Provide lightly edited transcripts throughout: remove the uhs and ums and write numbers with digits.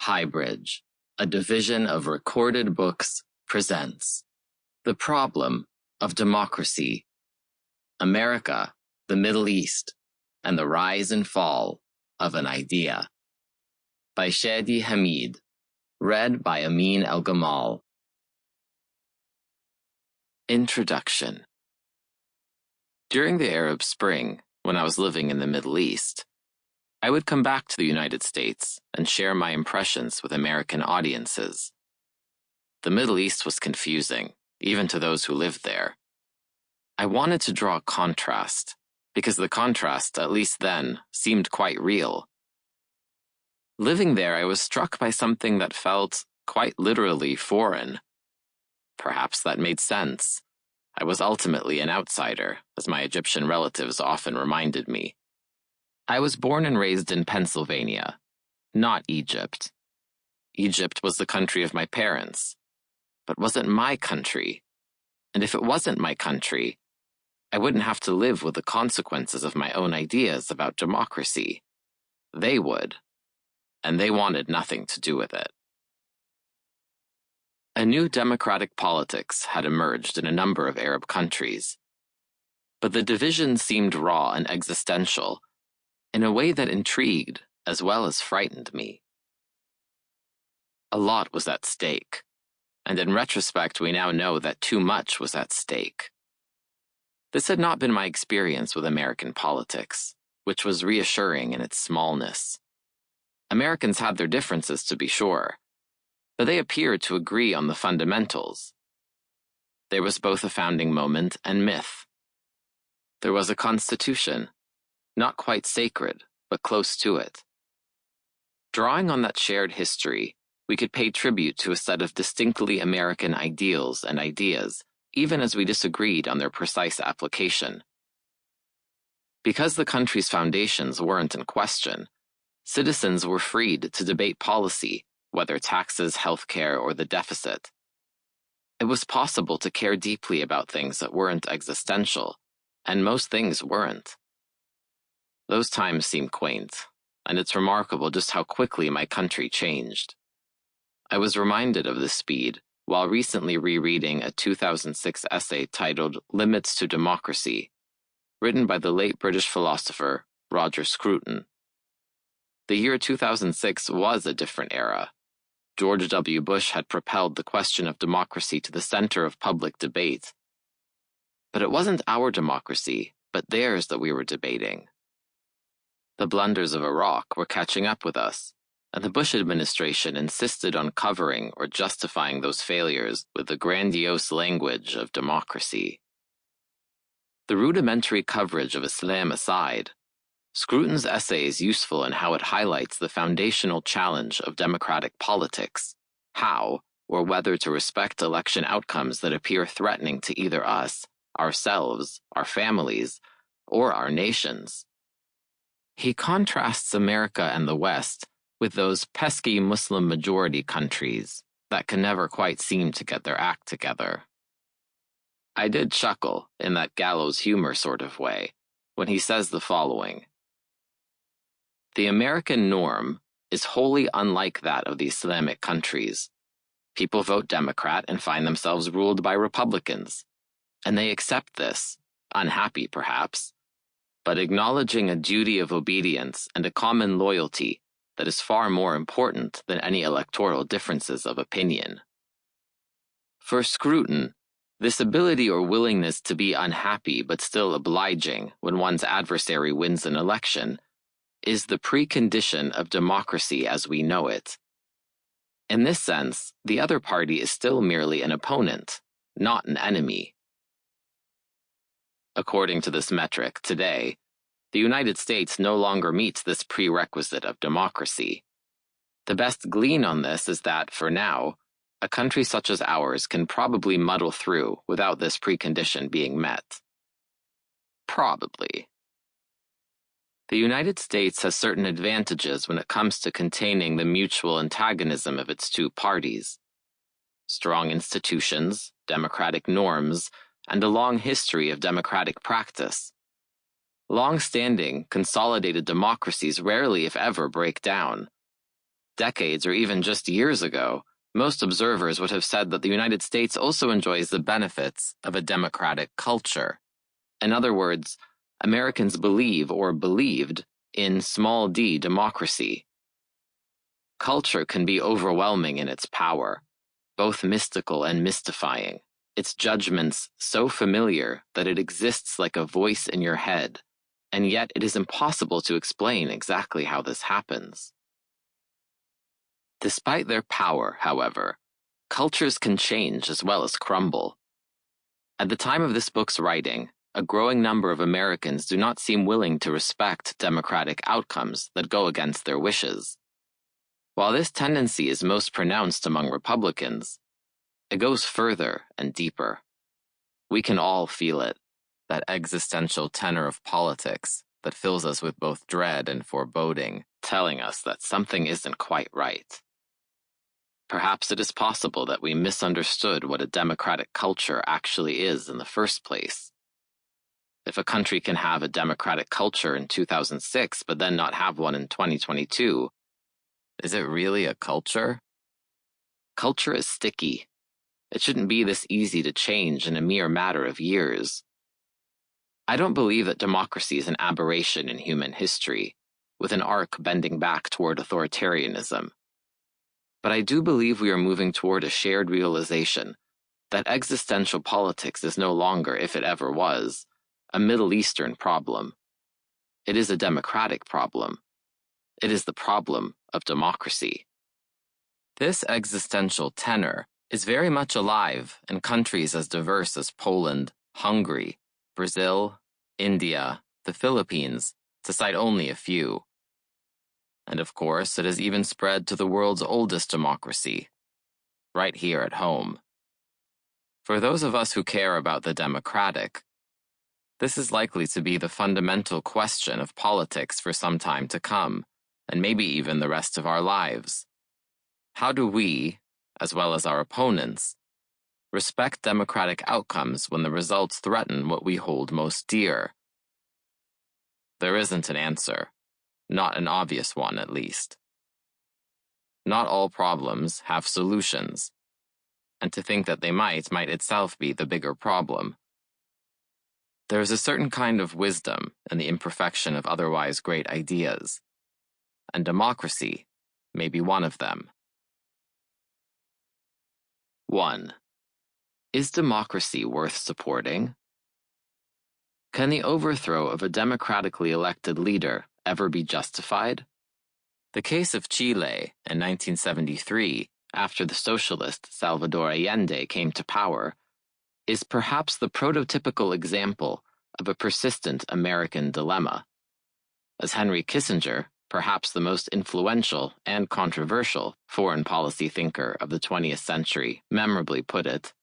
Highbridge, a division of Recorded Books, presents The Problem of Democracy, America, the Middle East, and the Rise and Fall of an Idea, by Shadi Hamid, read by Amin El-Gamal. Introduction. During the Arab Spring, when I was living in the Middle East, I would come back to the United States and share my impressions with American audiences. The Middle East was confusing, even to those who lived there. I wanted to draw a contrast, because the contrast, at least then, seemed quite real. Living there, I was struck by something that felt quite literally foreign. Perhaps that made sense. I was ultimately an outsider, as my Egyptian relatives often reminded me. I was born and raised in Pennsylvania, not Egypt. Egypt was the country of my parents, but wasn't my country. And if it wasn't my country, I wouldn't have to live with the consequences of my own ideas about democracy. They would, and they wanted nothing to do with it. A new democratic politics had emerged in a number of Arab countries, but the division seemed raw and existential in a way that intrigued as well as frightened me. A lot was at stake, and in retrospect we now know that too much was at stake. This had not been my experience with American politics, which was reassuring in its smallness. Americans had their differences, to be sure, but they appeared to agree on the fundamentals. There was both a founding moment and myth. There was a constitution, not quite sacred, but close to it. Drawing on that shared history, we could pay tribute to a set of distinctly American ideals and ideas, even as we disagreed on their precise application. Because the country's foundations weren't in question, citizens were freed to debate policy, whether taxes, healthcare, or the deficit. It was possible to care deeply about things that weren't existential, and most things weren't. Those times seem quaint, and it's remarkable just how quickly my country changed. I was reminded of this speed while recently rereading a 2006 essay titled Limits to Democracy, written by the late British philosopher Roger Scruton. The year 2006 was a different era. George W. Bush had propelled the question of democracy to the center of public debate. But it wasn't our democracy, but theirs that we were debating. The blunders of Iraq were catching up with us, and the Bush administration insisted on covering or justifying those failures with the grandiose language of democracy. The rudimentary coverage of Islam aside, Scruton's essay is useful in how it highlights the foundational challenge of democratic politics, how or whether to respect election outcomes that appear threatening to either us, ourselves, our families, or our nations. He contrasts America and the West with those pesky Muslim-majority countries that can never quite seem to get their act together. I did chuckle, in that gallows humor sort of way, when he says the following: "The American norm is wholly unlike that of the Islamic countries. People vote Democrat and find themselves ruled by Republicans, and they accept this, unhappy perhaps, but acknowledging a duty of obedience and a common loyalty that is far more important than any electoral differences of opinion." For Scruton, this ability or willingness to be unhappy but still obliging when one's adversary wins an election is the precondition of democracy as we know it. In this sense, the other party is still merely an opponent, not an enemy. According to this metric, today, the United States no longer meets this prerequisite of democracy. The best glean on this is that, for now, a country such as ours can probably muddle through without this precondition being met. Probably. The United States has certain advantages when it comes to containing the mutual antagonism of its two parties. Strong institutions, democratic norms, and a long history of democratic practice. Long-standing, consolidated democracies rarely, if ever, break down. Decades or even just years ago, most observers would have said that the United States also enjoys the benefits of a democratic culture. In other words, Americans believe or believed in small d democracy. Culture can be overwhelming in its power, both mystical and mystifying, its judgments so familiar that it exists like a voice in your head, and yet it is impossible to explain exactly how this happens. Despite their power, however, cultures can change as well as crumble. At the time of this book's writing, a growing number of Americans do not seem willing to respect democratic outcomes that go against their wishes. While this tendency is most pronounced among Republicans, it goes further and deeper. We can all feel it, that existential tenor of politics that fills us with both dread and foreboding, telling us that something isn't quite right. Perhaps it is possible that we misunderstood what a democratic culture actually is in the first place. If a country can have a democratic culture in 2006 but then not have one in 2022, is it really a culture? Culture is sticky. It shouldn't be this easy to change in a mere matter of years. I don't believe that democracy is an aberration in human history, with an arc bending back toward authoritarianism. But I do believe we are moving toward a shared realization that existential politics is no longer, if it ever was, a Middle Eastern problem. It is a democratic problem. It is the problem of democracy. This existential tenor is very much alive in countries as diverse as Poland, Hungary, Brazil, India, the Philippines, to cite only a few. And of course, it has even spread to the world's oldest democracy, right here at home. For those of us who care about the democratic, this is likely to be the fundamental question of politics for some time to come, and maybe even the rest of our lives. How do we, as well as our opponents, respect democratic outcomes when the results threaten what we hold most dear? There isn't an answer, not an obvious one at least. Not all problems have solutions, and to think that they might itself be the bigger problem. There is a certain kind of wisdom in the imperfection of otherwise great ideas, and democracy may be one of them. 1. Is democracy worth supporting? Can the overthrow of a democratically elected leader ever be justified? The case of Chile in 1973, after the socialist Salvador Allende came to power, is perhaps the prototypical example of a persistent American dilemma. As Henry Kissinger, perhaps the most influential and controversial foreign policy thinker of the 20th century, memorably put it,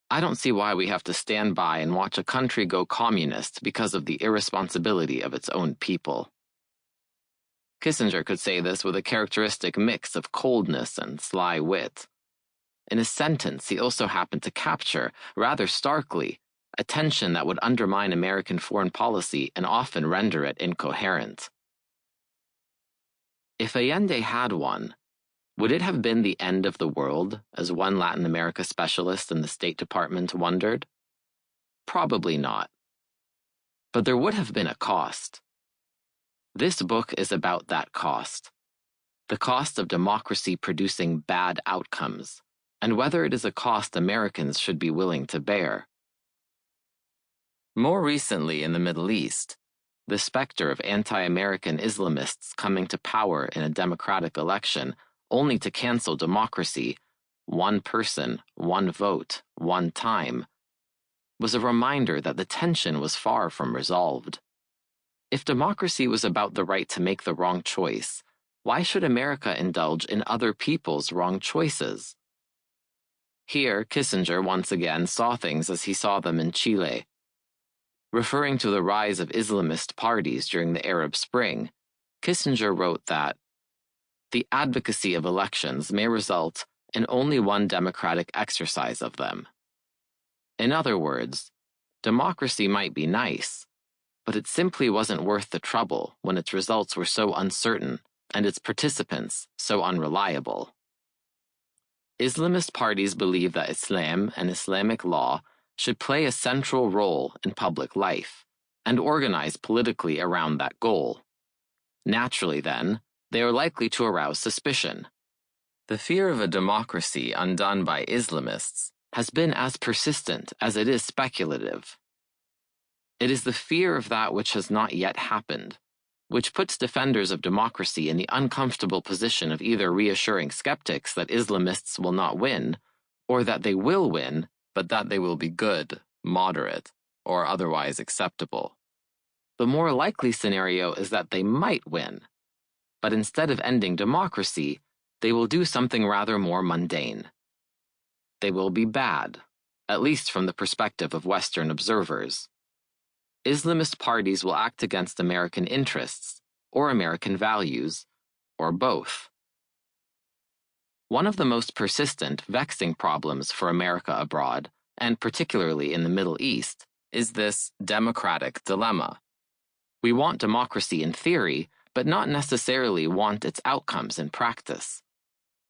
"I don't see why we have to stand by and watch a country go communist because of the irresponsibility of its own people." Kissinger could say this with a characteristic mix of coldness and sly wit. In a sentence, he also happened to capture, rather starkly, a tension that would undermine American foreign policy and often render it incoherent. If Allende had won, would it have been the end of the world, as one Latin America specialist in the State Department wondered? Probably not. But there would have been a cost. This book is about that cost. The cost of democracy producing bad outcomes, and whether it is a cost Americans should be willing to bear. More recently in the Middle East, the specter of anti-American Islamists coming to power in a democratic election only to cancel democracy, one person, one vote, one time, was a reminder that the tension was far from resolved. If democracy was about the right to make the wrong choice, why should America indulge in other people's wrong choices? Here, Kissinger once again saw things as he saw them in Chile. Referring to the rise of Islamist parties during the Arab Spring, Kissinger wrote that the advocacy of elections may result in only one democratic exercise of them. In other words, democracy might be nice, but it simply wasn't worth the trouble when its results were so uncertain and its participants so unreliable. Islamist parties believe that Islam and Islamic law should play a central role in public life and organize politically around that goal. Naturally, then, they are likely to arouse suspicion. The fear of a democracy undone by Islamists has been as persistent as it is speculative. It is the fear of that which has not yet happened, which puts defenders of democracy in the uncomfortable position of either reassuring skeptics that Islamists will not win, or that they will win, but that they will be good, moderate, or otherwise acceptable. The more likely scenario is that they might win, but instead of ending democracy, they will do something rather more mundane. They will be bad, at least from the perspective of Western observers. Islamist parties will act against American interests, or American values, or both. One of the most persistent, vexing problems for America abroad, and particularly in the Middle East, is this democratic dilemma. We want democracy in theory, but not necessarily want its outcomes in practice.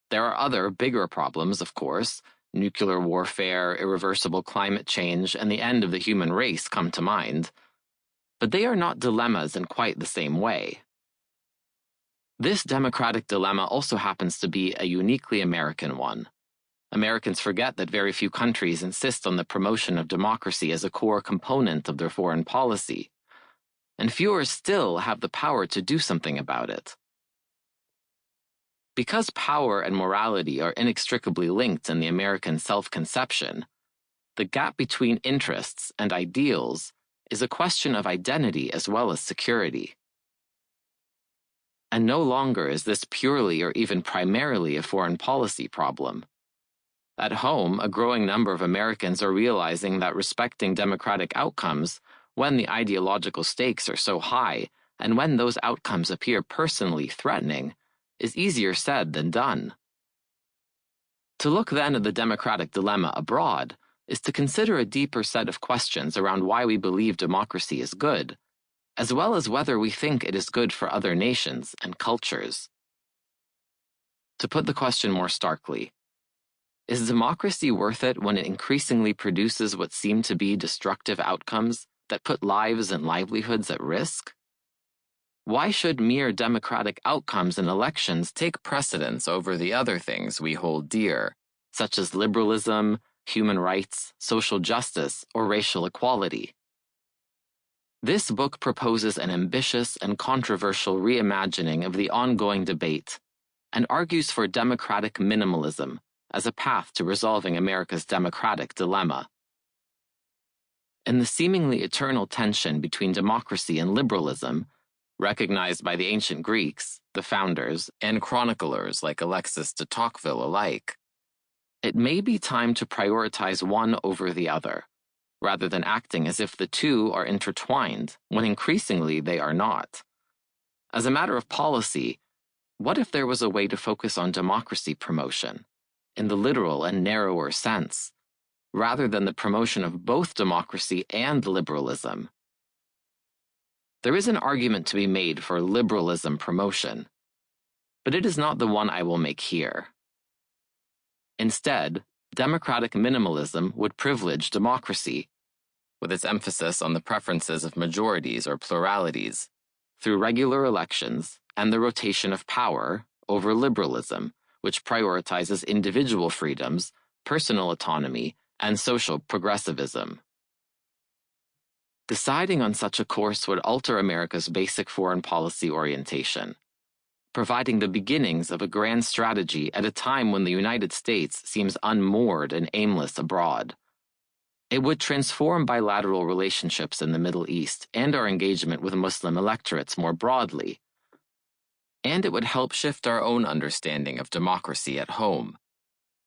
There are other, bigger problems, of course. Nuclear warfare, irreversible climate change, and the end of the human race come to mind. But they are not dilemmas in quite the same way. This democratic dilemma also happens to be a uniquely American one. Americans forget that very few countries insist on the promotion of democracy as a core component of their foreign policy, and fewer still have the power to do something about it. Because power and morality are inextricably linked in the American self-conception, the gap between interests and ideals is a question of identity as well as security. And no longer is this purely or even primarily a foreign policy problem. At home, a growing number of Americans are realizing that respecting democratic outcomes, when the ideological stakes are so high, and when those outcomes appear personally threatening, is easier said than done. To look then at the democratic dilemma abroad is to consider a deeper set of questions around why we believe democracy is good, as well as whether we think it is good for other nations and cultures. To put the question more starkly, is democracy worth it when it increasingly produces what seem to be destructive outcomes that put lives and livelihoods at risk? Why should mere democratic outcomes in elections take precedence over the other things we hold dear, such as liberalism, human rights, social justice, or racial equality? This book proposes an ambitious and controversial reimagining of the ongoing debate and argues for democratic minimalism as a path to resolving America's democratic dilemma. In the seemingly eternal tension between democracy and liberalism, recognized by the ancient Greeks, the founders, and chroniclers like Alexis de Tocqueville alike, it may be time to prioritize one over the other, rather than acting as if the two are intertwined, when increasingly they are not. As a matter of policy, what if there was a way to focus on democracy promotion, in the literal and narrower sense, rather than the promotion of both democracy and liberalism? There is an argument to be made for liberalism promotion, but it is not the one I will make here. Instead, democratic minimalism would privilege democracy, with its emphasis on the preferences of majorities or pluralities, through regular elections and the rotation of power, over liberalism, which prioritizes individual freedoms, personal autonomy, and social progressivism. Deciding on such a course would alter America's basic foreign policy orientation, providing the beginnings of a grand strategy at a time when the United States seems unmoored and aimless abroad. It would transform bilateral relationships in the Middle East and our engagement with Muslim electorates more broadly. And it would help shift our own understanding of democracy at home,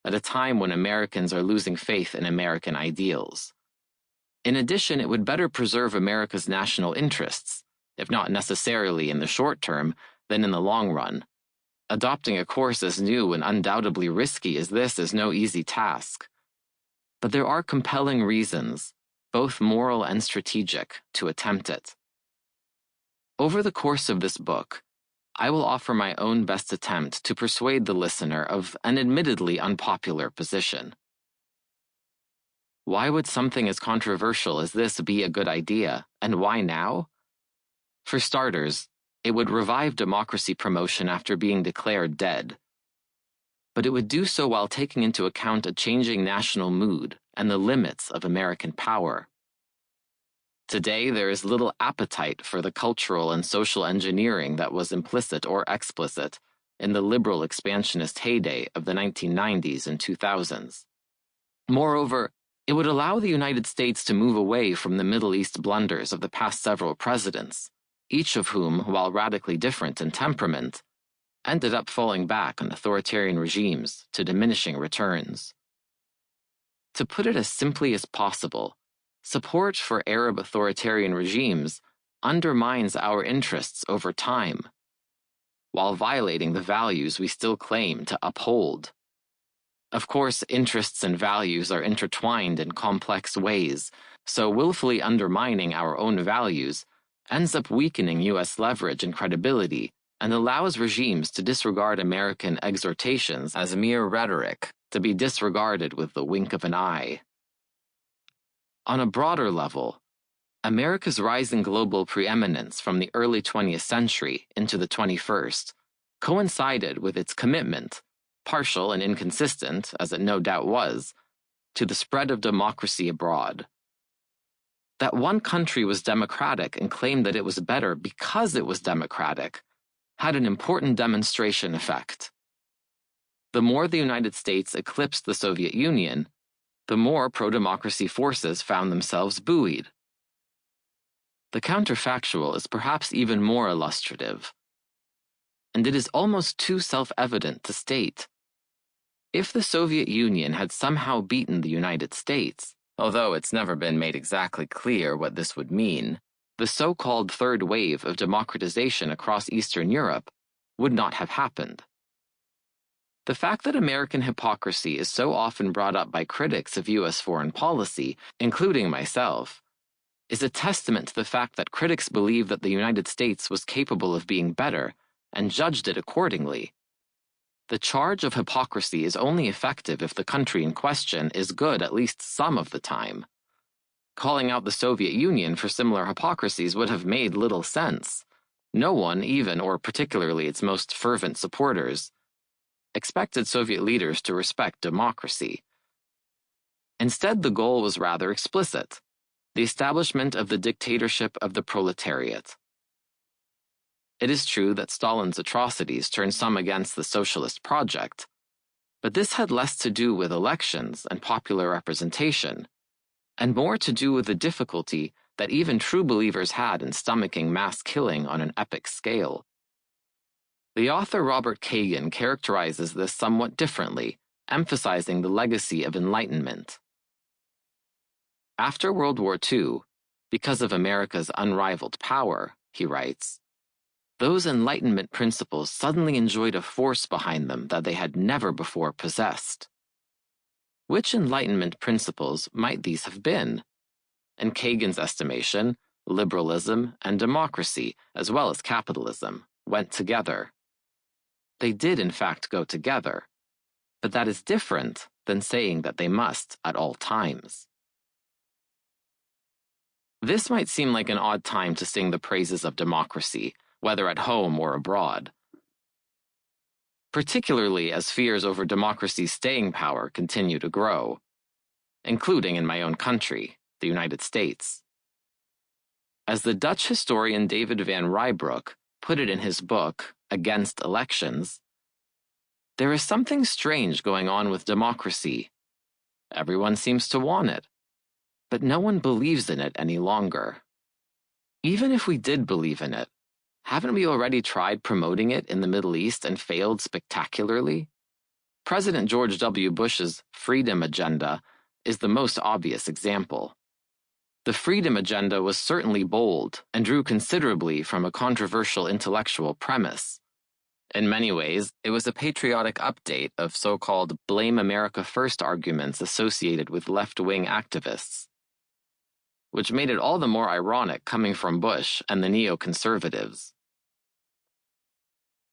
at a time when Americans are losing faith in American ideals. In addition, it would better preserve America's national interests, if not necessarily in the short term, then in the long run. Adopting a course as new and undoubtedly risky as this is no easy task. But there are compelling reasons, both moral and strategic, to attempt it. Over the course of this book, I will offer my own best attempt to persuade the listener of an admittedly unpopular position. Why would something as controversial as this be a good idea, and why now? For starters, it would revive democracy promotion after being declared dead. But it would do so while taking into account a changing national mood and the limits of American power. Today, there is little appetite for the cultural and social engineering that was implicit or explicit in the liberal expansionist heyday of the 1990s and 2000s. Moreover, it would allow the United States to move away from the Middle East blunders of the past several presidents, each of whom, while radically different in temperament, ended up falling back on authoritarian regimes to diminishing returns. To put it as simply as possible, support for Arab authoritarian regimes undermines our interests over time, while violating the values we still claim to uphold. Of course, interests and values are intertwined in complex ways, so willfully undermining our own values ends up weakening U.S. leverage and credibility and allows regimes to disregard American exhortations as mere rhetoric, to be disregarded with the wink of an eye. On a broader level, America's rising global preeminence from the early 20th century into the 21st coincided with its commitment, partial and inconsistent, as it no doubt was, to the spread of democracy abroad. That one country was democratic and claimed that it was better because it was democratic had an important demonstration effect. The more the United States eclipsed the Soviet Union, the more pro-democracy forces found themselves buoyed. The counterfactual is perhaps even more illustrative, and it is almost too self-evident to state. If the Soviet Union had somehow beaten the United States, although it's never been made exactly clear what this would mean, the so-called third wave of democratization across Eastern Europe would not have happened. The fact that American hypocrisy is so often brought up by critics of U.S. foreign policy, including myself, is a testament to the fact that critics believe that the United States was capable of being better and judged it accordingly. The charge of hypocrisy is only effective if the country in question is good at least some of the time. Calling out the Soviet Union for similar hypocrisies would have made little sense. No one, even or particularly its most fervent supporters, expected Soviet leaders to respect democracy. Instead, the goal was rather explicit: the establishment of the dictatorship of the proletariat. It is true that Stalin's atrocities turned some against the socialist project, but this had less to do with elections and popular representation, and more to do with the difficulty that even true believers had in stomaching mass killing on an epic scale. The author Robert Kagan characterizes this somewhat differently, emphasizing the legacy of Enlightenment. After World War II, because of America's unrivaled power, he writes, those Enlightenment principles suddenly enjoyed a force behind them that they had never before possessed. Which Enlightenment principles might these have been? In Kagan's estimation, liberalism and democracy, as well as capitalism, went together. They did in fact go together, but that is different than saying that they must at all times. This might seem like an odd time to sing the praises of democracy, whether at home or abroad, particularly as fears over democracy's staying power continue to grow, including in my own country, the United States. As the Dutch historian David van Rybroek put it in his book, Against Elections, there is something strange going on with democracy. Everyone seems to want it, but no one believes in it any longer. Even if we did believe in it, haven't we already tried promoting it in the Middle East and failed spectacularly? President George W. Bush's freedom agenda is the most obvious example. The freedom agenda was certainly bold and drew considerably from a controversial intellectual premise. In many ways, it was a patriotic update of so-called Blame America First arguments associated with left-wing activists, which made it all the more ironic coming from Bush and the neoconservatives.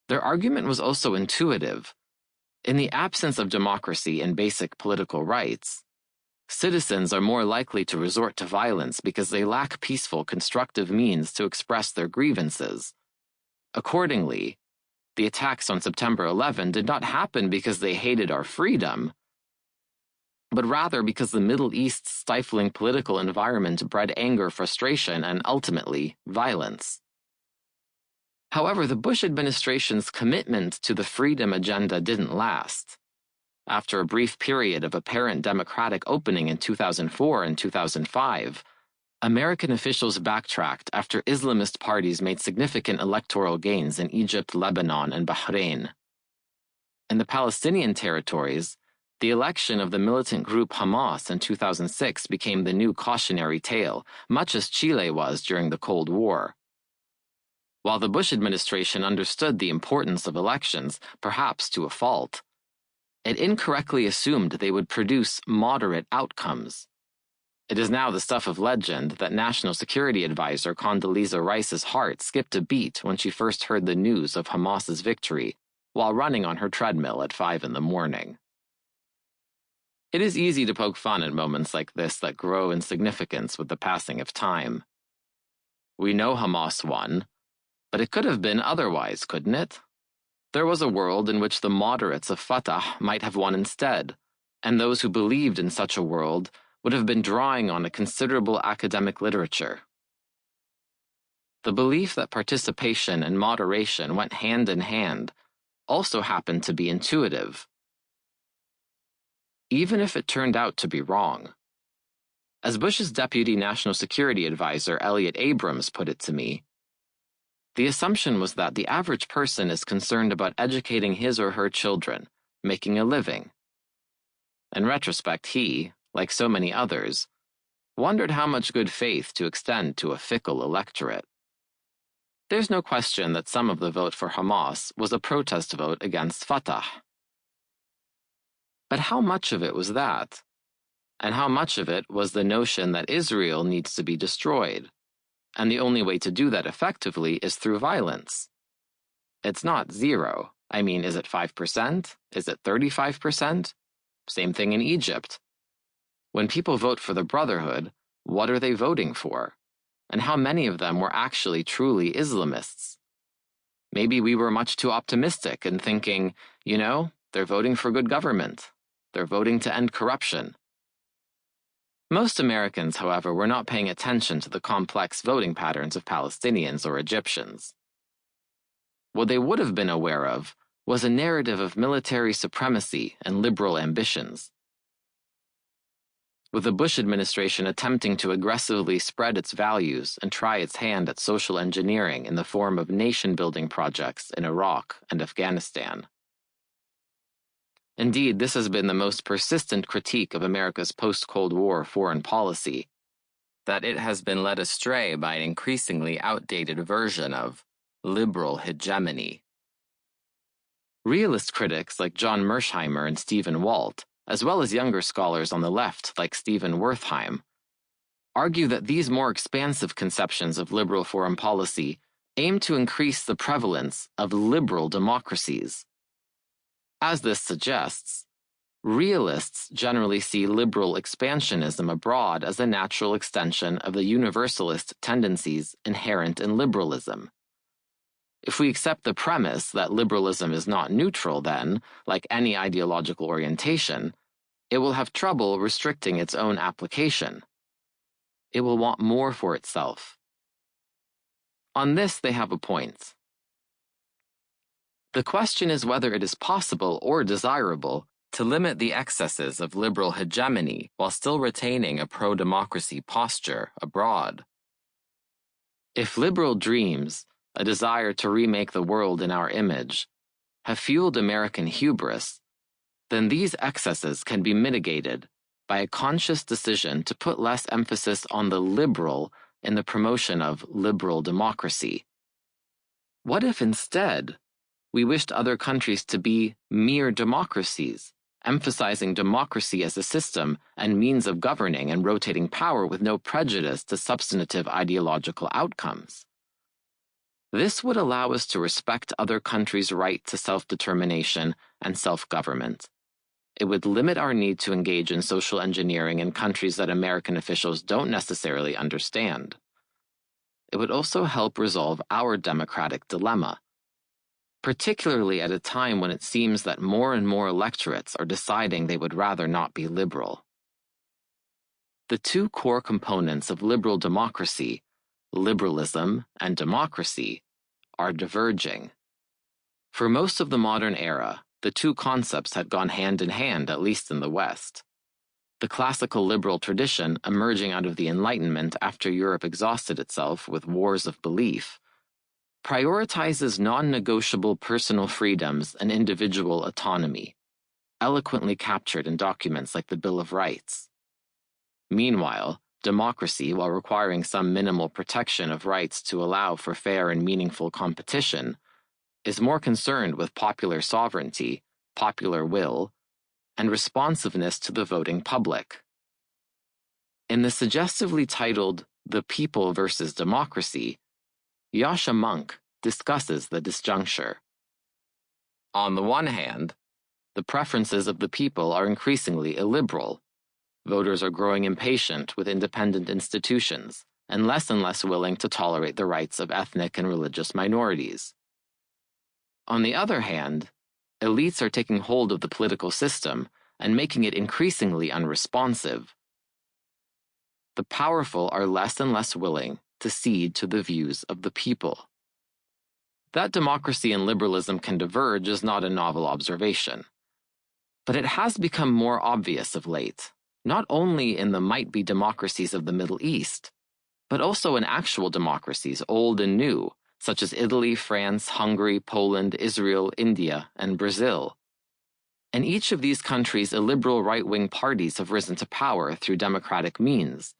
Their argument was also intuitive. In the absence of democracy and basic political rights, citizens are more likely to resort to violence because they lack peaceful, constructive means to express their grievances. Accordingly, the attacks on September 11 did not happen because they hated our freedom, but rather because the Middle East's stifling political environment bred anger, frustration, and ultimately, violence. However, the Bush administration's commitment to the freedom agenda didn't last. After a brief period of apparent democratic opening in 2004 and 2005, American officials backtracked after Islamist parties made significant electoral gains in Egypt, Lebanon, and Bahrain. In the Palestinian territories, the election of the militant group Hamas in 2006 became the new cautionary tale, much as Chile was during the Cold War. While the Bush administration understood the importance of elections, perhaps to a fault, it incorrectly assumed they would produce moderate outcomes. It is now the stuff of legend that National Security Advisor Condoleezza Rice's heart skipped a beat when she first heard the news of Hamas's victory while running on her treadmill at 5 in the morning. It is easy to poke fun at moments like this that grow in significance with the passing of time. We know Hamas won, but it could have been otherwise, couldn't it? There was a world in which the moderates of Fatah might have won instead, and those who believed in such a world would have been drawing on a considerable academic literature. The belief that participation and moderation went hand in hand also happened to be intuitive, even if it turned out to be wrong. As Bush's Deputy National Security Advisor Elliot Abrams put it to me, the assumption was that the average person is concerned about educating his or her children, making a living. In retrospect, he, like so many others, wondered how much good faith to extend to a fickle electorate. There's no question that some of the vote for Hamas was a protest vote against Fatah. But how much of it was that? And how much of it was the notion that Israel needs to be destroyed? And the only way to do that effectively is through violence. It's not zero. I mean, is it 5%? Is it 35%? Same thing in Egypt. When people vote for the Brotherhood, what are they voting for? And how many of them were actually truly Islamists? Maybe we were much too optimistic in thinking, they're voting for good government. They're voting to end corruption. Most Americans, however, were not paying attention to the complex voting patterns of Palestinians or Egyptians. What they would have been aware of was a narrative of military supremacy and liberal ambitions. With the Bush administration attempting to aggressively spread its values and try its hand at social engineering in the form of nation-building projects in Iraq and Afghanistan. Indeed, this has been the most persistent critique of America's post-Cold War foreign policy, that it has been led astray by an increasingly outdated version of liberal hegemony. Realist critics like John Mersheimer and Stephen Walt, as well as younger scholars on the left like Stephen Wertheim, argue that these more expansive conceptions of liberal foreign policy aim to increase the prevalence of liberal democracies. As this suggests, realists generally see liberal expansionism abroad as a natural extension of the universalist tendencies inherent in liberalism. If we accept the premise that liberalism is not neutral, then, like any ideological orientation, it will have trouble restricting its own application. It will want more for itself. On this, they have a point. The question is whether it is possible or desirable to limit the excesses of liberal hegemony while still retaining a pro-democracy posture abroad. If liberal dreams, a desire to remake the world in our image, have fueled American hubris, then these excesses can be mitigated by a conscious decision to put less emphasis on the liberal in the promotion of liberal democracy. What if instead we wished other countries to be mere democracies, emphasizing democracy as a system and means of governing and rotating power with no prejudice to substantive ideological outcomes? This would allow us to respect other countries' right to self-determination and self-government. It would limit our need to engage in social engineering in countries that American officials don't necessarily understand. It would also help resolve our democratic dilemma, particularly at a time when it seems that more and more electorates are deciding they would rather not be liberal. The two core components of liberal democracy, liberalism and democracy, are diverging. For most of the modern era, the two concepts had gone hand in hand, at least in the West. The classical liberal tradition, emerging out of the Enlightenment after Europe exhausted itself with wars of belief, prioritizes non-negotiable personal freedoms and individual autonomy, eloquently captured in documents like the Bill of Rights. Meanwhile, democracy, while requiring some minimal protection of rights to allow for fair and meaningful competition, is more concerned with popular sovereignty, popular will, and responsiveness to the voting public. In the suggestively titled The People versus Democracy, Yasha Monk discusses the disjuncture. On the one hand, the preferences of the people are increasingly illiberal. Voters are growing impatient with independent institutions and less willing to tolerate the rights of ethnic and religious minorities. On the other hand, elites are taking hold of the political system and making it increasingly unresponsive. The powerful are less and less willing to cede to the views of the people. That democracy and liberalism can diverge is not a novel observation. But it has become more obvious of late, not only in the might-be democracies of the Middle East, but also in actual democracies, old and new, such as Italy, France, Hungary, Poland, Israel, India, and Brazil. In each of these countries, illiberal right-wing parties have risen to power through democratic means.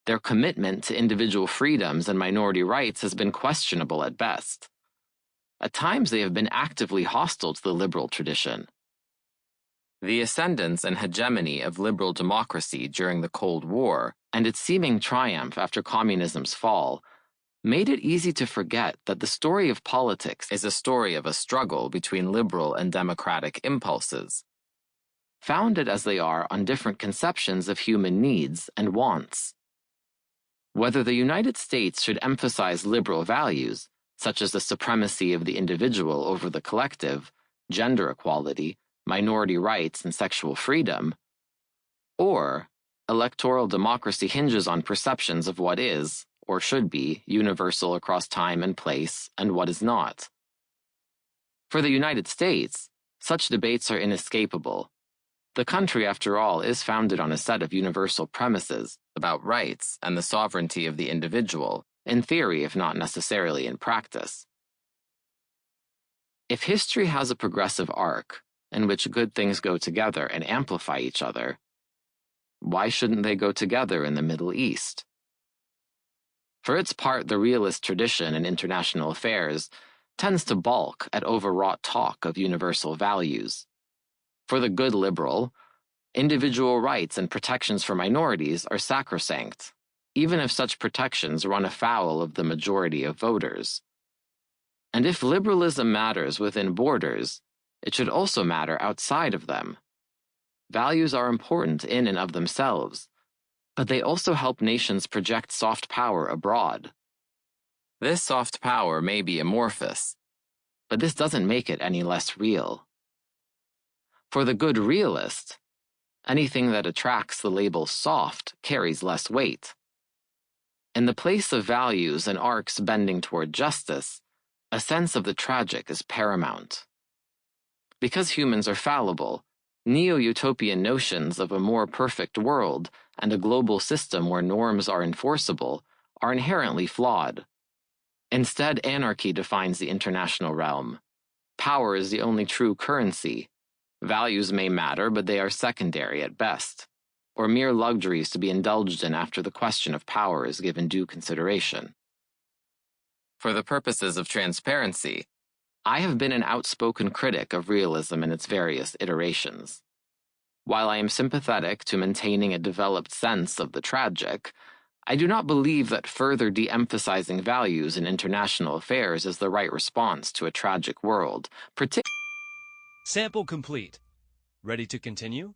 Their commitment to individual freedoms and minority rights has been questionable at best. At times, they have been actively hostile to the liberal tradition. The ascendance and hegemony of liberal democracy during the Cold War and its seeming triumph after communism's fall made it easy to forget that the story of politics is a story of a struggle between liberal and democratic impulses, founded as they are on different conceptions of human needs and wants. Whether the United States should emphasize liberal values, such as the supremacy of the individual over the collective, gender equality, minority rights, and sexual freedom, or electoral democracy hinges on perceptions of what is, or should be, universal across time and place, and what is not. For the United States, such debates are inescapable. The country, after all, is founded on a set of universal premises about rights and the sovereignty of the individual, in theory if not necessarily in practice. If history has a progressive arc, in which good things go together and amplify each other, why shouldn't they go together in the Middle East? For its part, the realist tradition in international affairs tends to balk at overwrought talk of universal values. For the good liberal, individual rights and protections for minorities are sacrosanct, even if such protections run afoul of the majority of voters. And if liberalism matters within borders, it should also matter outside of them. Values are important in and of themselves, but they also help nations project soft power abroad. This soft power may be amorphous, but this doesn't make it any less real. For the good realist, anything that attracts the label soft carries less weight. In the place of values and arcs bending toward justice, a sense of the tragic is paramount. Because humans are fallible, neo-utopian notions of a more perfect world and a global system where norms are enforceable are inherently flawed. Instead, anarchy defines the international realm. Power is the only true currency. Values may matter, but they are secondary at best, or mere luxuries to be indulged in after the question of power is given due consideration. For the purposes of transparency, I have been an outspoken critic of realism in its various iterations. While I am sympathetic to maintaining a developed sense of the tragic, I do not believe that further de-emphasizing values in international affairs is the right response to a tragic world, particularly. Sample complete. Ready to continue?